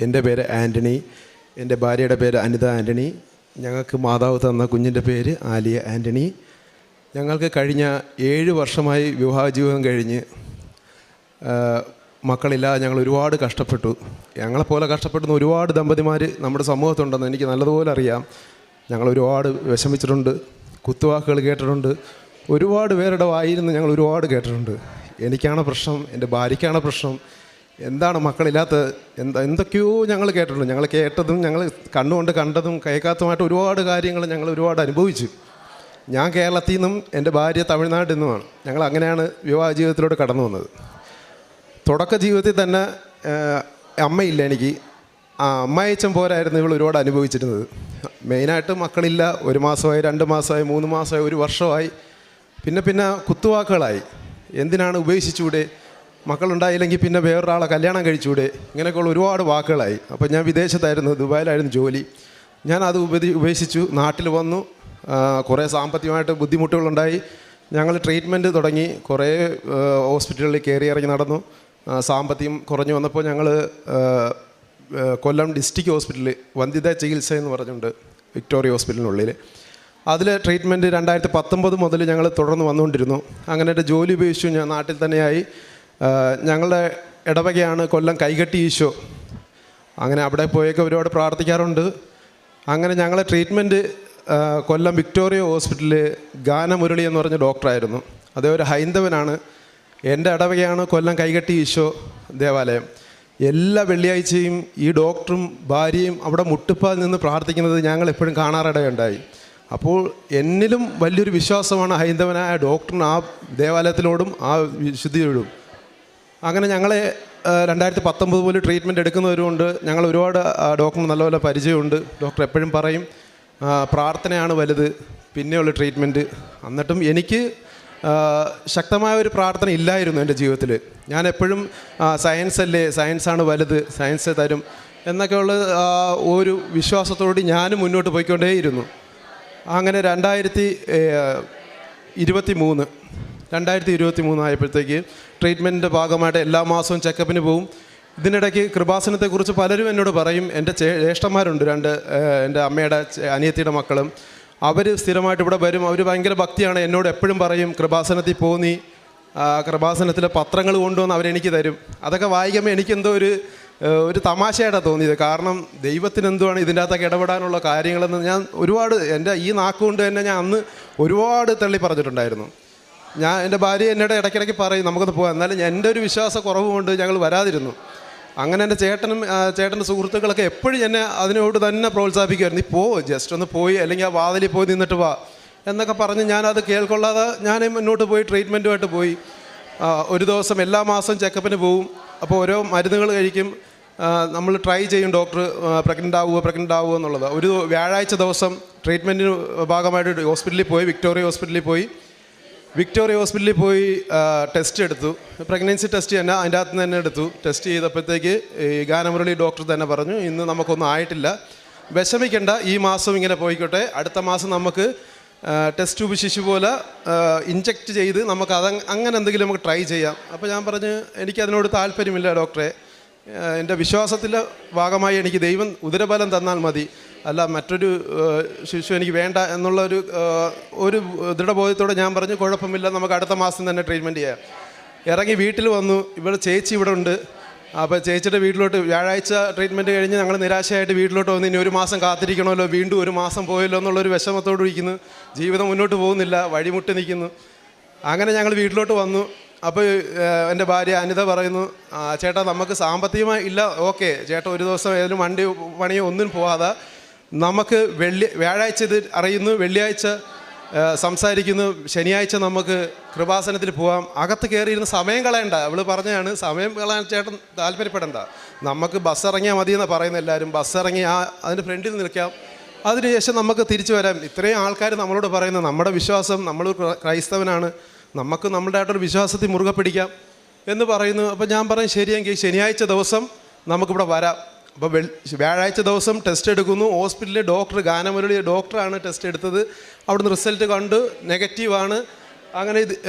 എൻ്റെ പേര് ആൻ്റണി. എൻ്റെ ഭാര്യയുടെ പേര് അനിത ആൻ്റണി. ഞങ്ങൾക്ക് മാതാവ് തന്ന കുഞ്ഞിൻ്റെ പേര് ആലിയ ആൻ്റണി. ഞങ്ങൾക്ക് കഴിഞ്ഞ 7 വർഷമായി വിവാഹ ജീവിതം കഴിഞ്ഞ് മക്കളില്ലാതെ ഞങ്ങൾ ഒരുപാട് കഷ്ടപ്പെട്ടു. ഞങ്ങളെപ്പോലെ കഷ്ടപ്പെടുന്ന ഒരുപാട് ദമ്പതിമാർ നമ്മുടെ സമൂഹത്തുണ്ടെന്ന് എനിക്ക് നല്ലതുപോലെ അറിയാം. ഞങ്ങൾ ഒരുപാട് വിഷമിച്ചിട്ടുണ്ട്, കുത്തുവാക്കുകൾ കേട്ടിട്ടുണ്ട്, ഒരുപാട് പേരുടെ വായിരുന്ന് ഞങ്ങൾ ഒരുപാട് കേട്ടിട്ടുണ്ട്. എനിക്കാണ് പ്രശ്നം, എൻ്റെ ഭാര്യയ്ക്കാണ് പ്രശ്നം, എന്താണ് മക്കളില്ലാത്ത എന്തൊക്കെയോ ഞങ്ങൾ കേട്ടിട്ടുണ്ട്. ഞങ്ങൾ കേട്ടതും ഞങ്ങൾ കണ്ണുകൊണ്ട് കണ്ടതും കേൾക്കാത്തതുമായിട്ട് ഒരുപാട് കാര്യങ്ങൾ ഞങ്ങൾ ഒരുപാട് അനുഭവിച്ചു. ഞാൻ കേരളത്തിൽ നിന്നും എൻ്റെ ഭാര്യ തമിഴ്നാട്ടിൽ നിന്നുമാണ്. ഞങ്ങൾ അങ്ങനെയാണ് വിവാഹ ജീവിതത്തിലോട്ട് കടന്നു വന്നത്. തുടക്ക ജീവിതത്തിൽ തന്നെ അമ്മയില്ല എനിക്ക്. അമ്മായിച്ചൻ പോരായിരുന്നു ഇവൾ ഒരുപാട് അനുഭവിച്ചിരുന്നത്. മെയിനായിട്ട് മക്കളില്ല. 1 മാസമായി, 2 മാസമായി, 3 മാസമായി, 1 വർഷമായി. പിന്നെ കുത്തുവാക്കുകളായി. എന്തിനാണ് ഉപേക്ഷിച്ചൂടെ, മക്കളുണ്ടായില്ലെങ്കിൽ പിന്നെ വേറൊരാളെ കല്യാണം കഴിച്ചൂടെ, ഇങ്ങനെയൊക്കെയുള്ള ഒരുപാട് വാക്കുകളായി. അപ്പോൾ ഞാൻ വിദേശത്തായിരുന്നു, ദുബായിലായിരുന്നു ജോലി. ഞാനത് ഉപേക്ഷിച്ചു, നാട്ടിൽ വന്നു. കുറേ സാമ്പത്തികമായിട്ട് ബുദ്ധിമുട്ടുകളുണ്ടായി. ഞങ്ങൾ ട്രീറ്റ്മെൻറ്റ് തുടങ്ങി. കുറേ ഹോസ്പിറ്റലുകളിൽ കയറി ഇറങ്ങി നടന്നു. സാമ്പത്തികം കുറഞ്ഞു വന്നപ്പോൾ ഞങ്ങൾ കൊല്ലം ഡിസ്ട്രിക്ട് ഹോസ്പിറ്റലിൽ വന്ധ്യതാ ചികിത്സ എന്ന് പറഞ്ഞുകൊണ്ട് വിക്ടോറിയ ഹോസ്പിറ്റലിനുള്ളിൽ അതിൽ ട്രീറ്റ്മെൻറ്റ് 2019 മുതൽ ഞങ്ങൾ തുടർന്ന് വന്നുകൊണ്ടിരുന്നു. അങ്ങനെ എൻ്റെ ജോലി ഉപേക്ഷിച്ചു. ഞാൻ നാട്ടിൽ തന്നെയായി. ഞങ്ങളുടെ ഇടവകയാണ് കൊല്ലം കൈകെട്ടി ഈശോ. അങ്ങനെ അവിടെ പോയൊക്കെ ഒരുപാട് പ്രാർത്ഥിക്കാറുണ്ട്. അങ്ങനെ ഞങ്ങളെ ട്രീറ്റ്മെൻറ്റ് കൊല്ലം വിക്ടോറിയ ഹോസ്പിറ്റലിൽ ഗാനമുരളി എന്ന് പറഞ്ഞ ഡോക്ടറായിരുന്നു. അതേ ഒരു ഹൈന്ദവനാണ്. എൻ്റെ ഇടവകയാണ് കൊല്ലം കൈകെട്ടി ഈശോ ദേവാലയം. എല്ലാ വെള്ളിയാഴ്ചയും ഈ ഡോക്ടറും ഭാര്യയും അവിടെ മുട്ടുപ്പാൽ നിന്ന് പ്രാർത്ഥിക്കുന്നത് ഞങ്ങൾ എപ്പോഴും കാണാറിടയുണ്ടായി. അപ്പോൾ എന്നിലും വലിയൊരു വിശ്വാസമാണ് ഹൈന്ദവനായ ഡോക്ടറിന് ആ ദേവാലയത്തിനോടും ആ വിശുദ്ധിയോടും. അങ്ങനെ ഞങ്ങളെ 2019 പോലും ട്രീറ്റ്മെൻറ്റ് എടുക്കുന്നവരുമുണ്ട്. ഞങ്ങൾ ഒരുപാട് ഡോക്ടറിന് നല്ലപോലെ പരിചയമുണ്ട്. ഡോക്ടർ എപ്പോഴും പറയും പ്രാർത്ഥനയാണ് വലുത്, പിന്നെയുള്ള ട്രീറ്റ്മെൻറ്റ്. എന്നിട്ടും എനിക്ക് ശക്തമായ ഒരു പ്രാർത്ഥന ഇല്ലായിരുന്നു എൻ്റെ ജീവിതത്തിൽ. ഞാൻ എപ്പോഴും സയൻസാണ് വലുത്, സയൻസ് തരും എന്നൊക്കെയുള്ള ഒരു വിശ്വാസത്തോട് ഞാൻ മുന്നോട്ട് പോയിക്കൊണ്ടേയിരുന്നു. അങ്ങനെ 2023 ആയപ്പോഴത്തേക്ക് ട്രീറ്റ്മെൻറ്റിൻ്റെ ഭാഗമായിട്ട് എല്ലാ മാസവും ചെക്കപ്പിന് പോവും. ഇതിനിടയ്ക്ക് കൃപാസനത്തെക്കുറിച്ച് പലരും എന്നോട് പറയും. എൻ്റെ ജ്യേഷ്ഠന്മാരുണ്ട്, 2 എൻ്റെ അമ്മയുടെ അനിയത്തിയുടെ മക്കളും. അവർ സ്ഥിരമായിട്ട് ഇവിടെ വരും. അവർ ഭയങ്കര ഭക്തിയാണ്. എന്നോട് എപ്പോഴും പറയും കൃപാസനത്തിൽ പോന്നി, കൃപാസനത്തിലെ പത്രങ്ങൾ കൊണ്ടുവന്ന് അവരെനിക്ക് തരും. അതൊക്കെ വായിക്കുമ്പോൾ എനിക്കെന്തോ ഒരു തമാശയായിട്ടാണ് തോന്നിയത്. കാരണം ദൈവത്തിന് എന്തുവാണ് ഇതിൻ്റെ അകത്തൊക്കെ ഇടപെടാനുള്ള കാര്യങ്ങളെന്ന് ഞാൻ ഒരുപാട് എൻ്റെ ഈ നാക്കുകൊണ്ട് തന്നെ ഞാൻ അന്ന് ഒരുപാട് തള്ളി പറഞ്ഞിട്ടുണ്ടായിരുന്നു. എൻ്റെ ഭാര്യ എന്നോട് ഇടയ്ക്കിടയ്ക്ക് പറയും നമുക്കൊന്ന് പോകാം. എന്നാലും എൻ്റെ ഒരു വിശ്വാസ കുറവ് കൊണ്ട് ഞങ്ങൾ വരാതിരുന്നു. അങ്ങനെ എൻ്റെ ചേട്ടൻ്റെ സുഹൃത്തുക്കളൊക്കെ എപ്പോഴും എന്നെ അതിനോട് തന്നെ പ്രോത്സാഹിപ്പിക്കുമായിരുന്നു. നീ ജസ്റ്റ് ഒന്ന് പോയി, അല്ലെങ്കിൽ ആ വാതിലിൽ പോയി നിന്നിട്ട് വാ എന്നൊക്കെ പറഞ്ഞ് ഞാനത് കേൾക്കൊള്ളാതെ ഞാൻ മുന്നോട്ട് പോയി ട്രീറ്റ്മെൻറ്റുമായിട്ട് പോയി. ഒരു ദിവസം എല്ലാ മാസവും ചെക്കപ്പിന് പോവും. അപ്പോൾ ഓരോ മരുന്നുകൾ കഴിക്കും. നമ്മൾ ട്രൈ ചെയ്യും ഡോക്ടർ പ്രഗ്നൻ്റ് ആവുമോ എന്നുള്ളത്. ഒരു വ്യാഴാഴ്ച ദിവസം ട്രീറ്റ്മെൻറ്റിന് ഭാഗമായിട്ട് വിക്ടോറിയ ഹോസ്പിറ്റലിൽ പോയി ടെസ്റ്റ് എടുത്തു. പ്രഗ്നൻസി ടെസ്റ്റ് തന്നെ അതിൻ്റെ അകത്ത് തന്നെ എടുത്തു. ടെസ്റ്റ് ചെയ്തപ്പോഴത്തേക്ക് ഈ ഗാനമുരളി ഡോക്ടർ തന്നെ പറഞ്ഞു ഇന്ന് നമുക്കൊന്നും ആയിട്ടില്ല, വിഷമിക്കേണ്ട, ഈ മാസം ഇങ്ങനെ പോയിക്കോട്ടെ, അടുത്ത മാസം നമുക്ക് ടെസ്റ്റ് ട്യൂബ് ശിശു പോലെ ഇഞ്ചെക്റ്റ് ചെയ്ത് നമുക്ക് അങ്ങനെ എന്തെങ്കിലും നമുക്ക് ട്രൈ ചെയ്യാം. അപ്പോൾ ഞാൻ പറഞ്ഞു എനിക്കതിനോട് താല്പര്യമില്ല ഡോക്ടറെ, എൻ്റെ വിശ്വാസത്തിൻ്റെ ഭാഗമായി എനിക്ക് ദൈവം ഉദരബലം തന്നാൽ മതി, അല്ല മറ്റൊരു ശിശു എനിക്ക് വേണ്ട എന്നുള്ള ഒരു ദൃഢബോധത്തോടെ ഞാൻ പറഞ്ഞു കുഴപ്പമില്ല, നമുക്ക് അടുത്ത മാസം തന്നെ ട്രീറ്റ്മെൻറ്റ് ചെയ്യാം. ഇറങ്ങി വീട്ടിൽ വന്നു. ഇവിടെ ചേച്ചി ഇവിടെ ഉണ്ട്. അപ്പോൾ ചേച്ചിയുടെ വീട്ടിലോട്ട് വ്യാഴാഴ്ച ട്രീറ്റ്മെൻറ്റ് കഴിഞ്ഞ് ഞങ്ങൾ നിരാശയായിട്ട് വീട്ടിലോട്ട് വന്ന് ഇനി 1 മാസം കാത്തിരിക്കണമല്ലോ, വീണ്ടും 1 മാസം പോയല്ലോ എന്നുള്ളൊരു വിഷമത്തോട് ഇരിക്കുന്നു. ജീവിതം മുന്നോട്ട് പോകുന്നില്ല, വഴിമുട്ടി നിൽക്കുന്നു. അങ്ങനെ ഞങ്ങൾ വീട്ടിലോട്ട് വന്നു. അപ്പോൾ എൻ്റെ ഭാര്യ അനിത പറയുന്നു ചേട്ടാ നമുക്ക് സാമ്പത്തികമായി ഇല്ല, ഓക്കെ ചേട്ടാ ഒരു ദിവസം ഏതെങ്കിലും പണിയോ ഒന്നും പോവാതെ നമുക്ക് വ്യാഴാഴ്ച ഇത് അറിയുന്നു, വെള്ളിയാഴ്ച സംസാരിക്കുന്നു, ശനിയാഴ്ച നമുക്ക് കൃപാസനത്തിൽ പോവാം, അകത്ത് കയറിയിരുന്ന് സമയം കളയണ്ട. അവൾ പറഞ്ഞതാണ് സമയം കളയാൻ ചേട്ടൻ താല്പര്യപ്പെടണ്ട, നമുക്ക് ബസ് ഇറങ്ങിയാൽ മതി എന്ന് പറയുന്ന എല്ലാവരും. ബസ് ഇറങ്ങി അതിൻ്റെ ഫ്രണ്ടിൽ നിൽക്കാം, അതിനുശേഷം നമുക്ക് തിരിച്ചു വരാം. ഇത്രയും ആൾക്കാർ നമ്മളോട് പറയുന്നത് നമ്മുടെ വിശ്വാസം, നമ്മൾ ക്രൈസ്തവനാണ്, നമുക്ക് നമ്മുടേതായിട്ടൊരു വിശ്വാസത്തിൽ മുറുകെ പിടിക്കാം എന്ന് പറയുന്നു. അപ്പോൾ ഞാൻ പറയും ശരിയെങ്കിൽ ശനിയാഴ്ച ദിവസം നമുക്കിവിടെ വരാം. അപ്പോൾ വ്യാഴാഴ്ച ദിവസം ടെസ്റ്റ് എടുക്കുന്നു. ഹോസ്പിറ്റലിലെ ഡോക്ടർ ഗാനമുരളി ഡോക്ടറാണ് ടെസ്റ്റ് എടുത്തത്. അവിടുന്ന് റിസൾട്ട് കണ്ട് നെഗറ്റീവാണ്. അങ്ങനെ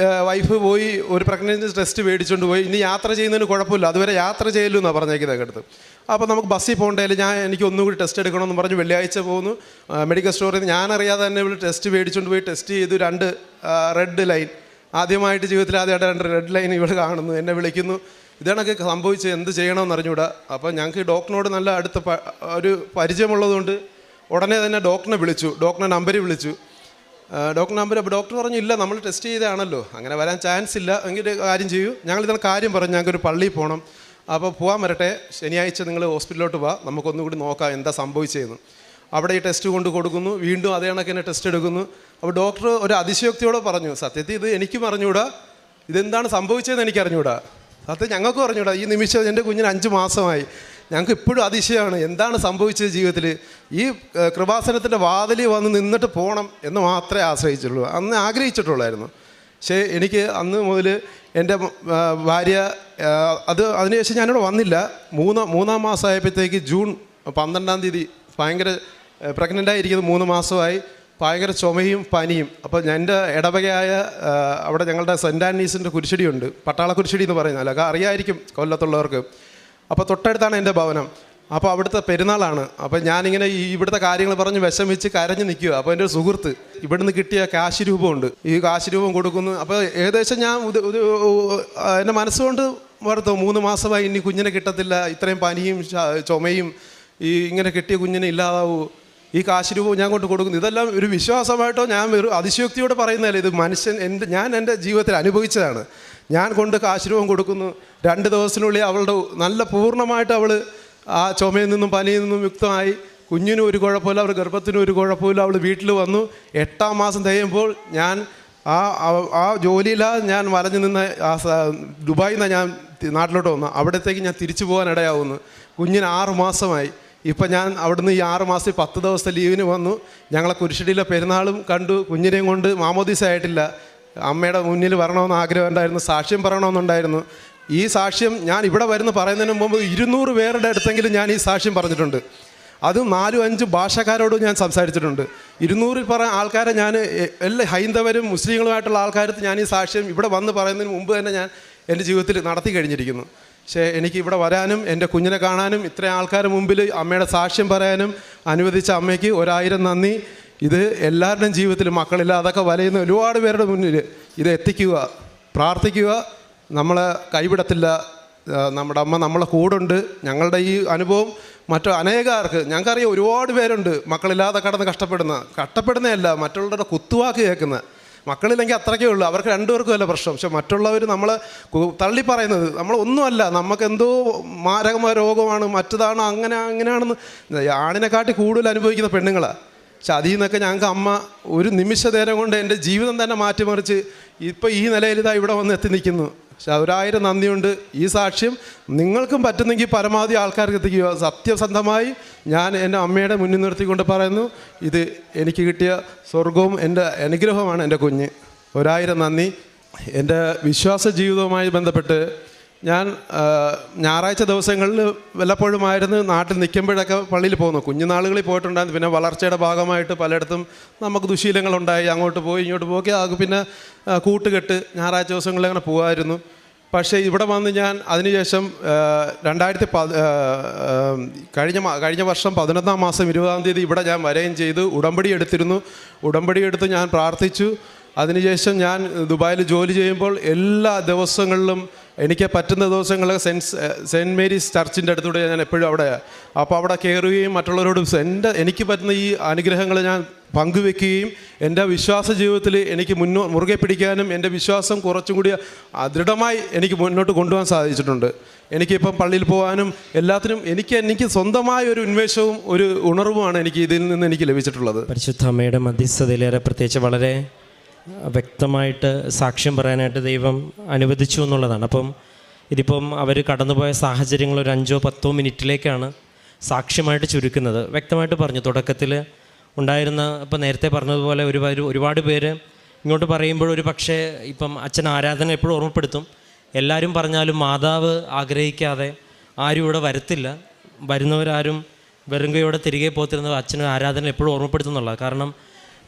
വൈഫ് പോയി ഒരു പ്രഗ്നൻസി ടെസ്റ്റ് മേടിച്ചുകൊണ്ട് പോയി. ഇനി യാത്ര ചെയ്യുന്നതിന് കുഴപ്പമില്ല, അതുവരെ യാത്ര ചെയ്യലൂ എന്നാണ് പറഞ്ഞേക്കുന്നത് അടുത്ത്. അപ്പോൾ നമുക്ക് ബസ്സിൽ പോകണ്ടേല് എനിക്ക് ഒന്നും കൂടി ടെസ്റ്റ് എടുക്കണമെന്ന് പറഞ്ഞ് വെള്ളിയാഴ്ച പോകുന്നു. മെഡിക്കൽ സ്റ്റോറിൽ നിന്ന് ഞാനറിയാതെ തന്നെ ഇവിടെ ടെസ്റ്റ് മേടിച്ചുകൊണ്ട് പോയി ടെസ്റ്റ് ചെയ്തു. 2 റെഡ് ലൈൻ, ആദ്യമായിട്ട് ജീവിതത്തിൽ ആദ്യമായിട്ട് 2 റെഡ് ലൈൻ ഇവിടെ കാണുന്നു. എന്നെ വിളിക്കുന്നു, ഇതാണൊക്കെ സംഭവിച്ചത്, എന്ത് ചെയ്യണമെന്ന് അറിഞ്ഞൂടാ. അപ്പോൾ ഞങ്ങൾക്ക് ഡോക്ടറിനോട് നല്ല അടുത്ത ഒരു പരിചയമുള്ളതുകൊണ്ട് ഉടനെ തന്നെ ഡോക്ടറിനെ വിളിച്ചു, ഡോക്ടറിൻ്റെ നമ്പറിൽ വിളിച്ചു. ഡോക്ടർ പറഞ്ഞു ഇല്ല, നമ്മൾ ടെസ്റ്റ് ചെയ്തതാണല്ലോ, അങ്ങനെ വരാൻ ചാൻസ് ഇല്ല, എങ്കിൽ കാര്യം ചെയ്യൂ, ഞങ്ങളിതാണ് കാര്യം പറഞ്ഞു, ഞങ്ങൾക്കൊരു പള്ളിയിൽ പോകണം, അപ്പോൾ പോകാൻ വരട്ടെ, ശനിയാഴ്ച നിങ്ങൾ ഹോസ്പിറ്റലിലോട്ട് പോവാ, നമുക്കൊന്നും കൂടി നോക്കാം എന്താ സംഭവിച്ചതെന്ന്. അവിടെ ഈ ടെസ്റ്റ് കൊണ്ട് കൊടുക്കുന്നു, വീണ്ടും അതേ കണക്ക് തന്നെ ടെസ്റ്റ് എടുക്കുന്നു. അപ്പോൾ ഡോക്ടർ ഒരു അതിശയോക്തിയോടെ പറഞ്ഞു, സത്യത്തിൽ ഇത് എനിക്കും അറിഞ്ഞൂടാ, ഇതെന്താണ് സംഭവിച്ചതെന്ന് എനിക്ക് അറിഞ്ഞൂടാ, സത്യം ഞങ്ങൾക്കും അറിഞ്ഞൂടാ. ഈ നിമിഷം എൻ്റെ കുഞ്ഞിന് 5 മാസമായി, ഞങ്ങൾക്ക് ഇപ്പോഴും അതിശയമാണ് എന്താണ് സംഭവിച്ചത് ജീവിതത്തിൽ. ഈ കൃപാസനത്തിൻ്റെ വാതിലിൽ വന്ന് നിന്നിട്ട് പോകണം എന്ന് മാത്രമേ ആശ്രയിച്ചുള്ളൂ, അന്ന് ആഗ്രഹിച്ചിട്ടുള്ളായിരുന്നു. പക്ഷേ എനിക്ക് അന്ന് മുതൽ എൻ്റെ ഭാര്യ അതിനുശേഷം ഞാനിവിടെ വന്നില്ല. മൂന്നാം മാസമായപ്പോഴത്തേക്ക് ജൂൺ 12-ാം തീയതി ഭയങ്കര പ്രഗ്നൻ്റായിരിക്കുന്നത് 3 മാസമായി, ഭയങ്കര ചുമയും പനിയും. അപ്പോൾ എൻ്റെ ഇടവകയായ അവിടെ ഞങ്ങളുടെ സെൻറ്റ് ആൻറ്റണീസിൻ്റെ കുരിശടിയുണ്ട്, പട്ടാള കുരിശടി എന്ന് പറയുന്നത്, അല്ല അറിയായിരിക്കും കൊല്ലത്തുള്ളവർക്ക്. അപ്പോൾ തൊട്ടടുത്താണ് എൻ്റെ ഭവനം. അപ്പോൾ അവിടുത്തെ പെരുന്നാളാണ്. അപ്പോൾ ഞാനിങ്ങനെ ഇവിടുത്തെ കാര്യങ്ങൾ പറഞ്ഞ് വിഷമിച്ച് കരഞ്ഞ് നിൽക്കുക. അപ്പോൾ എൻ്റെ ഒരു സുഹൃത്ത് ഇവിടുന്ന് കിട്ടിയ കാശ് രൂപമുണ്ട്, ഈ കാശ് രൂപം കൊടുക്കുന്നു. അപ്പോൾ ഏകദേശം ഞാൻ എൻ്റെ മനസ്സുകൊണ്ട് ഓർത്തു 3 മാസമായി ഇനി കുഞ്ഞിനെ കിട്ടത്തില്ല, ഇത്രയും പനിയും ചുമയും, ഇങ്ങനെ കിട്ടിയ കുഞ്ഞിനെ ഇല്ലാതാവൂ, ഈ കാശ് രൂപവും ഞാൻ കൊണ്ട് കൊടുക്കുന്നു. ഇതെല്ലാം ഒരു വിശ്വാസമായിട്ടോ ഞാൻ ഒരു അതിശയോക്തിയോടെ പറയുന്നതല്ല, ഇത് ഞാൻ എൻ്റെ ജീവിതത്തിൽ അനുഭവിച്ചതാണ്. ഞാൻ കൊണ്ട് കാശ് രൂപം കൊടുക്കുന്നു. 2 ദിവസത്തിനുള്ളിൽ അവളുടെ നല്ല പൂർണ്ണമായിട്ട് അവൾ ആ ചുമയിൽ നിന്നും പനിയിൽ നിന്നും യുക്തമായി. കുഞ്ഞിനും ഒരു കുഴപ്പമില്ല, അവരുടെ ഗർഭത്തിനും ഒരു കുഴപ്പമില്ല. അവൾ വീട്ടിൽ വന്നു. 8-ാം മാസം തികയുമ്പോൾ ഞാൻ ആ ജോലിയിലാണ് ഞാൻ വലഞ്ഞു നിന്ന് ദുബായിൽ നിന്നാണ് ഞാൻ നാട്ടിലോട്ട് വന്നു. അവിടത്തേക്ക് ഞാൻ തിരിച്ചു പോകാനിടയാവുന്നു. കുഞ്ഞിന് 6 മാസമായി. ഇപ്പം ഞാൻ അവിടുന്ന് ഈ 6 മാസത്തിൽ 10 ദിവസത്തെ ലീവിന് വന്നു. ഞങ്ങളെ കുരിശടിയിലെ പെരുന്നാളും കണ്ടു. കുഞ്ഞിനെയും കൊണ്ട് മാമോദീസ ആയിട്ടില്ല, അമ്മയുടെ മുന്നിൽ വരണമെന്ന് ആഗ്രഹം ഉണ്ടായിരുന്നു, സാക്ഷ്യം പറയണമെന്നുണ്ടായിരുന്നു. ഈ സാക്ഷ്യം ഞാൻ ഇവിടെ വരുന്ന പറയുന്നതിന് മുമ്പ് 200 പേരുടെ അടുത്തെങ്കിലും ഞാൻ ഈ സാക്ഷ്യം പറഞ്ഞിട്ടുണ്ട്. അതും 4-5 ഭാഷക്കാരോടും ഞാൻ സംസാരിച്ചിട്ടുണ്ട്. 200 പറയാൻ ആൾക്കാരെ ഞാൻ എല്ലാ ഹൈന്ദവരും മുസ്ലിങ്ങളുമായിട്ടുള്ള ആൾക്കാർക്ക് ഞാൻ ഈ സാക്ഷ്യം ഇവിടെ വന്ന് പറയുന്നതിന് മുമ്പ് തന്നെ ഞാൻ എൻ്റെ ജീവിതത്തിൽ നടത്തി കഴിഞ്ഞിരിക്കുന്നു. പക്ഷേ എനിക്ക് ഇവിടെ വരാനും എൻ്റെ കുഞ്ഞിനെ കാണാനും ഇത്രയും ആൾക്കാരുടെ മുമ്പിൽ അമ്മയുടെ സാക്ഷ്യം പറയാനും അനുവദിച്ച അമ്മയ്ക്ക് 1000 നന്ദി. ഇത് എല്ലാവരുടെയും ജീവിതത്തിൽ മക്കളില്ല അതൊക്കെ വലയുന്ന ഒരുപാട് പേരുടെ മുന്നിൽ ഇത് എത്തിക്കുക, പ്രാർത്ഥിക്കുക. നമ്മളെ കൈവിടത്തില്ല, നമ്മുടെ അമ്മ നമ്മളെ കൂടുണ്ട്. ഞങ്ങളുടെ ഈ അനുഭവം മറ്റു അനേകാർക്ക് ഞങ്ങൾക്കറിയാം, ഒരുപാട് പേരുണ്ട് മക്കളില്ലാതെ കഷ്ടപ്പെടുന്നതല്ല, മറ്റുള്ളവരുടെ കുത്തുവാക്ക് കേൾക്കുന്ന മക്കളില്ലെങ്കിൽ അത്രയ്ക്കേ ഉള്ളൂ. അവർക്ക് 2 പേർക്കും അല്ല പ്രശ്നം. പക്ഷെ മറ്റുള്ളവർ നമ്മളെ തള്ളി പറയുന്നത് നമ്മളൊന്നുമല്ല, നമുക്കെന്തോ മാരകമായ രോഗമാണ്, മറ്റതാണ്, അങ്ങനെയാണെന്ന് ആണിനെക്കാട്ടി കൂടുതൽ അനുഭവിക്കുന്ന പെണ്ണുങ്ങളാണ്. പക്ഷെ അതിൽ നിന്നൊക്കെ ഞങ്ങൾക്ക് അമ്മ ഒരു നിമിഷ നേരം കൊണ്ട് എൻ്റെ ജീവിതം തന്നെ മാറ്റിമറിച്ച് ഇപ്പോൾ ഈ നിലയിൽ ഇതാ ഇവിടെ വന്ന് എത്തി നിൽക്കുന്നു. പക്ഷെ 1000 നന്ദിയുണ്ട്. ഈ സാക്ഷ്യം നിങ്ങൾക്കും പറ്റുന്നെങ്കിൽ പരമാവധി ആൾക്കാർക്ക് എത്തിക്കുക. സത്യസന്ധമായി ഞാൻ എൻ്റെ അമ്മയുടെ മുന്നിൽ നിർത്തിക്കൊണ്ട് പറയുന്നു, ഇത് എനിക്ക് കിട്ടിയ സ്വർഗവും എൻ്റെ അനുഗ്രഹമാണ് എൻ്റെ കുഞ്ഞ്. 1000 നന്ദി. എൻ്റെ വിശ്വാസ ജീവിതവുമായി ബന്ധപ്പെട്ട് ഞാൻ ഞായറാഴ്ച ദിവസങ്ങളിൽ വല്ലപ്പോഴുമായിരുന്നു നാട്ടിൽ നിൽക്കുമ്പോഴൊക്കെ പള്ളിയിൽ പോകുന്നു. കുഞ്ഞുനാളുകളിൽ പോയിട്ടുണ്ടായിരുന്നു. പിന്നെ വളർച്ചയുടെ ഭാഗമായിട്ട് പലയിടത്തും നമുക്ക് ദുശീലങ്ങളുണ്ടായി, അങ്ങോട്ട് പോയി ഇങ്ങോട്ട് പോയി അത് പിന്നെ കൂട്ടുകെട്ട് ഞായറാഴ്ച ദിവസങ്ങളിൽ അങ്ങനെ പോകുമായിരുന്നു. പക്ഷേ ഇവിടെ വന്ന് ഞാൻ അതിനുശേഷം കഴിഞ്ഞ വർഷം 11-ാം മാസം 20-ാം തീയതി ഇവിടെ ഞാൻ വരികയും ചെയ്തു. ഉടമ്പടി എടുത്ത് ഞാൻ പ്രാർത്ഥിച്ചു. അതിനുശേഷം ഞാൻ ദുബായിൽ ജോലി ചെയ്യുമ്പോൾ എല്ലാ ദിവസങ്ങളിലും എനിക്ക് പറ്റുന്ന ദിവസങ്ങളിൽ സെൻറ്റ് മേരീസ് ചർച്ചിൻ്റെ അടുത്തൂടെ ഞാൻ എപ്പോഴും അവിടെയാണ്. അപ്പോൾ അവിടെ കയറുകയും മറ്റുള്ളവരോട് എനിക്ക് പറ്റുന്ന ഈ അനുഗ്രഹങ്ങൾ ഞാൻ പങ്കുവെക്കുകയും എൻ്റെ വിശ്വാസ ജീവിതത്തിൽ എനിക്ക് മുറുകെ പിടിക്കാനും എൻ്റെ വിശ്വാസം കുറച്ചും കൂടി ദൃഢമായി എനിക്ക് മുന്നോട്ട് കൊണ്ടുപോകാൻ സാധിച്ചിട്ടുണ്ട്. എനിക്കിപ്പം പള്ളിയിൽ പോകാനും എല്ലാത്തിനും എനിക്ക് സ്വന്തമായ ഒരു ഉന്മേഷവും ഒരു ഉണർവുമാണ് ഇതിൽ നിന്ന് എനിക്ക് ലഭിച്ചിട്ടുള്ളത്. പരിശുദ്ധ അമ്മയുടെ മധ്യസ്ഥതയിലേറെ പ്രത്യേകിച്ച് വളരെ വ്യക്തമായിട്ട് സാക്ഷ്യം പറയാനായിട്ട് ദൈവം അനുവദിച്ചു എന്നുള്ളതാണ്. അപ്പം ഇതിപ്പം അവർ കടന്നുപോയ സാഹചര്യങ്ങൾ ഒരു 5-10 മിനിറ്റിലേക്കാണ് സാക്ഷ്യമായിട്ട് ചുരുക്കുന്നത്. വ്യക്തമായിട്ട് പറഞ്ഞു. തുടക്കത്തിൽ ഉണ്ടായിരുന്ന ഇപ്പം നേരത്തെ പറഞ്ഞതുപോലെ ഒരുപാട് പേര് ഇങ്ങോട്ട് പറയുമ്പോൾ ഒരു പക്ഷേ ഇപ്പം അച്ഛൻ ആരാധന എപ്പോഴും ഓർമ്മപ്പെടുത്തും. എല്ലാവരും പറഞ്ഞാലും മാതാവ് ആഗ്രഹിക്കാതെ ആരും ഇവിടെ വരത്തില്ല. വരുന്നവരാരും വെറും കൈയോടെ തിരികെ പോത്തിരുന്നത് അച്ഛന് ആരാധന എപ്പോഴും ഓർമ്മപ്പെടുത്തുന്നുള്ളത്. കാരണം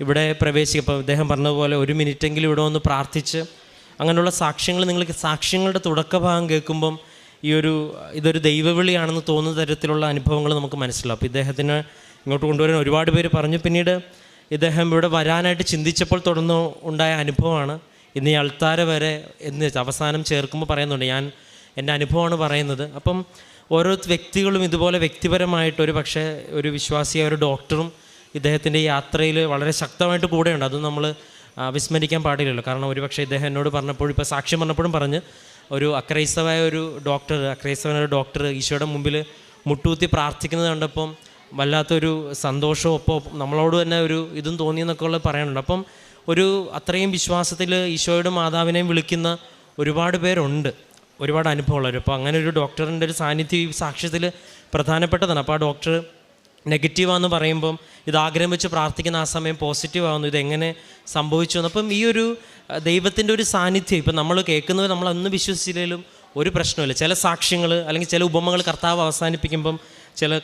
ഇവിടെ ഇപ്പോൾ ഇദ്ദേഹം പറഞ്ഞതുപോലെ 1 മിനിറ്റെങ്കിലും ഇവിടെ ഒന്ന് പ്രാർത്ഥിച്ച് അങ്ങനെയുള്ള സാക്ഷ്യങ്ങൾ, നിങ്ങൾക്ക് സാക്ഷ്യങ്ങളുടെ തുടക്കഭാഗം കേൾക്കുമ്പം ഇതൊരു ദൈവവിളിയാണെന്ന് തോന്നുന്ന തരത്തിലുള്ള അനുഭവങ്ങൾ നമുക്ക് മനസ്സിലാവും. അപ്പോൾ ഇദ്ദേഹത്തിന് ഇങ്ങോട്ട് കൊണ്ടുവരാൻ ഒരുപാട് പേര് പറഞ്ഞു. പിന്നീട് ഇദ്ദേഹം ഇവിടെ വരാനായിട്ട് ചിന്തിച്ചപ്പോൾ തുടർന്ന് ഉണ്ടായ അനുഭവമാണ് ഇന്ന് ഈ അൾത്താര വരെ എന്ന് അവസാനം ചേർക്കുമ്പോൾ പറയുന്നുണ്ട്, ഞാൻ എൻ്റെ അനുഭവമാണ് പറയുന്നത്. അപ്പം ഓരോ വ്യക്തികളും ഇതുപോലെ വ്യക്തിപരമായിട്ട് ഒരു വിശ്വാസിയായ ഒരു ഡോക്ടറും ഇദ്ദേഹത്തിൻ്റെ യാത്രയിൽ വളരെ ശക്തമായിട്ട് കൂടെയുണ്ട്. അത് നമ്മൾ വിസ്മരിക്കാൻ പാടില്ലല്ലോ. കാരണം ഒരുപക്ഷെ ഇദ്ദേഹം എന്നോട് പറഞ്ഞപ്പോഴും ഇപ്പോൾ സാക്ഷ്യം പറഞ്ഞപ്പോഴും പറഞ്ഞ് ഒരു അക്രൈസ്തവനായ ഒരു ഡോക്ടർ ഈശോയുടെ മുമ്പിൽ മുട്ടുകുത്തി പ്രാർത്ഥിക്കുന്നത് കണ്ടപ്പം വല്ലാത്തൊരു സന്തോഷവും ഒപ്പം നമ്മളോട് തന്നെ ഒരു ഇതും തോന്നിയെന്നൊക്കെ ഉള്ളത് പറയാനുണ്ട്. അപ്പം അത്രയും വിശ്വാസത്തിൽ ഈശോയുടെ മാതാവിനെയും വിളിക്കുന്ന ഒരുപാട് പേരുണ്ട്, ഒരുപാട് അനുഭവമുള്ളവർ. അപ്പോൾ അങ്ങനെ ഒരു ഡോക്ടറിൻ്റെ ഒരു സാന്നിധ്യം ഈ സാക്ഷ്യത്തിൽ പ്രധാനപ്പെട്ടതാണ്. അപ്പോൾ ആ ഡോക്ടർ നെഗറ്റീവാണെന്ന് പറയുമ്പം ഇത് ആഗ്രഹം വെച്ച് പ്രാർത്ഥിക്കുന്ന ആ സമയം പോസിറ്റീവ് ആവുന്നു. ഇതെങ്ങനെ സംഭവിച്ചു എന്ന്. അപ്പം ഈ ഒരു ദൈവത്തിൻ്റെ ഒരു സാന്നിധ്യം ഇപ്പം നമ്മൾ കേൾക്കുന്നത് നമ്മളൊന്ന് വിശ്വസിച്ചില്ലെങ്കിലും ഒരു പ്രശ്നമില്ല. ചില സാക്ഷ്യങ്ങൾ അല്ലെങ്കിൽ ചില ഉപമകൾ കർത്താവ് അവസാനിപ്പിക്കുമ്പം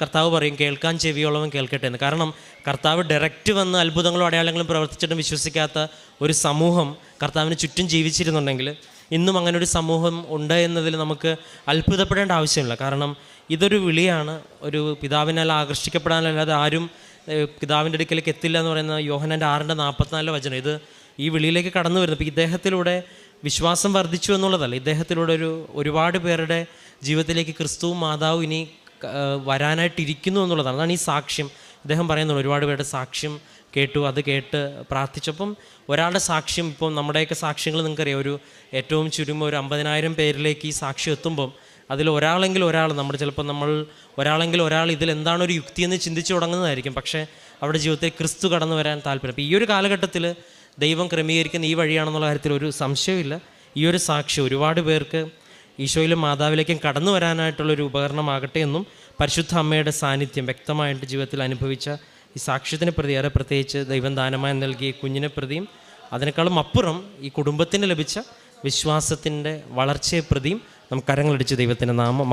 കർത്താവ് പറയും, കേൾക്കാൻ ചെവിയോളവൻ കേൾക്കട്ടെ എന്ന്. കാരണം കർത്താവ് ഡയറക്റ്റ് വന്ന് അത്ഭുതങ്ങളും അടയാളങ്ങളും പ്രവർത്തിച്ചിട്ടും വിശ്വസിക്കാത്ത ഒരു സമൂഹം കർത്താവിന് ചുറ്റും ജീവിച്ചിരുന്നുണ്ടെങ്കിൽ ഇന്നും അങ്ങനെ ഒരു സമൂഹം ഉണ്ട് എന്നതിൽ നമുക്ക് അത്ഭുതപ്പെടേണ്ട ആവശ്യമില്ല. കാരണം ഇതൊരു വിളിയാണ്, ഒരു പിതാവിനാൽ ആകർഷിക്കപ്പെടാനല്ലാതെ ആരും പിതാവിൻ്റെ അടുക്കലേക്ക് എത്തില്ല എന്ന് പറയുന്ന യോഹന്നാൻ്റെ 6:44 വചനം. ഇത് ഈ വിളിയിലേക്ക് കടന്നു വരുന്നത് ഇപ്പോൾ ഇദ്ദേഹത്തിലൂടെ വിശ്വാസം വർദ്ധിച്ചു എന്നുള്ളതല്ല, ഇദ്ദേഹത്തിലൂടെ ഒരുപാട് പേരുടെ ജീവിതത്തിലേക്ക് ക്രിസ്തുവും മാതാവും ഇനി വരാനായിട്ടിരിക്കുന്നു എന്നുള്ളതാണ്. അതാണ് ഈ സാക്ഷ്യം. ഇദ്ദേഹം പറയുന്നുള്ളൂ, ഒരുപാട് പേരുടെ സാക്ഷ്യം കേട്ടു, അത് കേട്ട് പ്രാർത്ഥിച്ചപ്പം ഒരാളുടെ സാക്ഷ്യം, ഇപ്പം നമ്മുടെയൊക്കെ സാക്ഷ്യങ്ങൾ നിങ്ങൾക്കറിയാം, ഏറ്റവും ചുരുങ്ങും 50,000 പേരിലേക്ക് ഈ സാക്ഷ്യം എത്തുമ്പം അതിൽ ഒരാളെങ്കിലും ഒരാൾ ഇതിൽ എന്താണ് ഒരു യുക്തിയെന്ന് ചിന്തിച്ച് തുടങ്ങുന്നതായിരിക്കും. പക്ഷേ അവരുടെ ജീവിതത്തിൽ ക്രിസ്തു കടന്നു വരാൻ താല്പര്യം. അപ്പോൾ ഈ ഒരു കാലഘട്ടത്തിൽ ദൈവം ക്രമീകരിക്കുന്ന ഈ വഴിയാണെന്നുള്ള കാര്യത്തിൽ ഒരു സംശയമില്ല. ഈ ഒരു സാക്ഷ്യം ഒരുപാട് പേർക്ക് ഈശോയിലും മാതാവിലേക്കും കടന്നു വരാനായിട്ടുള്ളൊരു ഉപകരണമാകട്ടെ എന്നും പരിശുദ്ധ അമ്മയുടെ സാന്നിധ്യം വ്യക്തമായിട്ട് ജീവിതത്തിൽ അനുഭവിച്ച ഈ സാക്ഷ്യത്തിനെ പ്രതി, ഏറെ പ്രത്യേകിച്ച് ദൈവം ദാനമായി നൽകിയ കുഞ്ഞിനെ പ്രതിയും അതിനേക്കാളും അപ്പുറം ഈ കുടുംബത്തിന് ലഭിച്ച വിശ്വാസത്തിൻ്റെ വളർച്ചയെ പ്രതിയും നമുക്ക് കരങ്ങളടിച്ച് ദൈവത്തിൻ്റെ നാമം